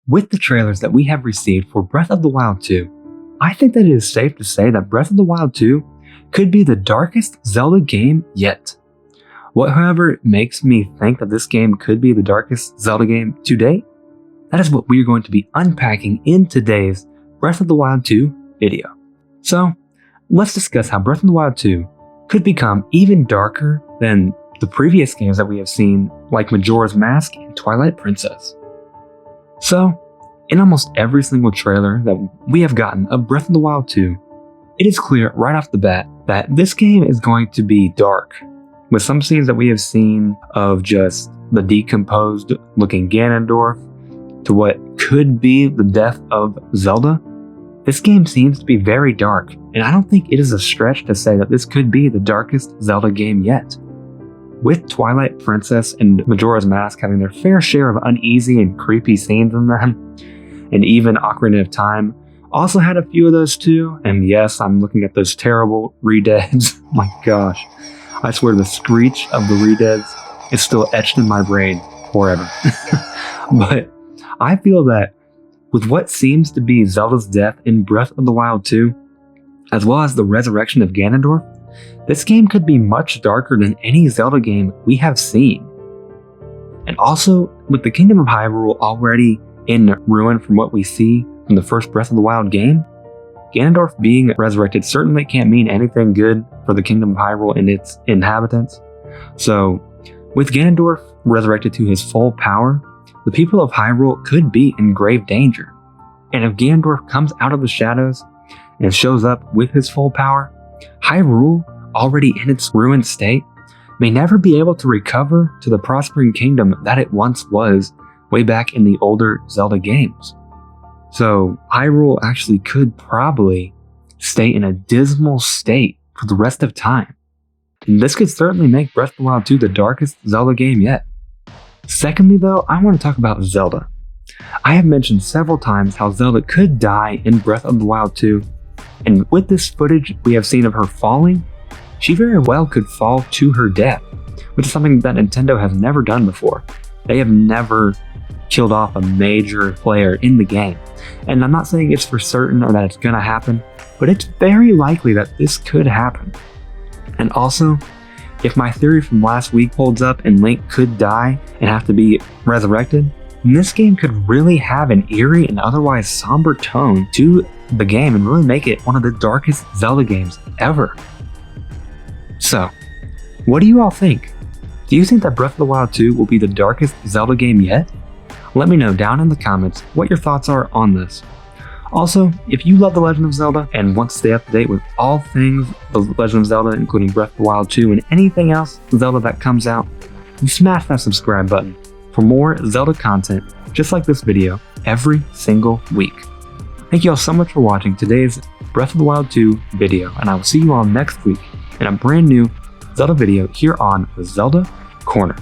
With the trailers that we have received for Breath of the Wild 2, I think that it is safe to say that Breath of the Wild 2 could be the darkest Zelda game yet. What, however, makes me think that this game could be the darkest Zelda game to date? That is what we are going to be unpacking in today's Breath of the Wild 2 video. So, let's discuss how Breath of the Wild 2 could become even darker than the previous games that we have seen, like Majora's Mask and Twilight Princess. So, in almost every single trailer that we have gotten of Breath of the Wild 2, it is clear right off the bat that this game is going to be dark. With some scenes that we have seen of just the decomposed looking Ganondorf to what could be the death of Zelda, this game seems to be very dark, and I don't think it is a stretch to say that this could be the darkest Zelda game yet. With Twilight Princess and Majora's Mask having their fair share of uneasy and creepy scenes in them, and even Ocarina of Time also had a few of those too, and yes, I'm looking at those terrible redeads. Oh my gosh, I swear the screech of the redeads is still etched in my brain forever. But I feel that with what seems to be Zelda's death in Breath of the Wild 2, as well as the resurrection of Ganondorf, this game could be much darker than any Zelda game we have seen. And also, with the Kingdom of Hyrule already in ruin from what we see from the first Breath of the Wild game, Ganondorf being resurrected certainly can't mean anything good for the Kingdom of Hyrule and its inhabitants. So, with Ganondorf resurrected to his full power, the people of Hyrule could be in grave danger. And if Ganondorf comes out of the shadows and shows up with his full power, Hyrule, already in its ruined state, may never be able to recover to the prospering kingdom that it once was way back in the older Zelda games. So Hyrule actually could probably stay in a dismal state for the rest of time. And this could certainly make Breath of the Wild 2 the darkest Zelda game yet. Secondly though, I want to talk about Zelda. I have mentioned several times how Zelda could die in Breath of the Wild 2, and with this footage we have seen of her falling, she very well could fall to her death, which is something that Nintendo has never done before. They have never killed off a major player in the game, and I'm not saying it's for certain or that it's gonna happen, but it's very likely that this could happen. And also, if my theory from last week holds up and Link could die and have to be resurrected, then this game could really have an eerie and otherwise somber tone to the game and really make it one of the darkest Zelda games ever. So, what do you all think? Do you think that Breath of the Wild 2 will be the darkest Zelda game yet? Let me know down in the comments what your thoughts are on this. Also, if you love The Legend of Zelda and want to stay up to date with all things The Legend of Zelda, including Breath of the Wild 2 and anything else Zelda that comes out, then smash that subscribe button for more Zelda content just like this video every single week. Thank you all so much for watching today's Breath of the Wild 2 video, and I will see you all next week in a brand new Zelda video here on the Zelda Corner.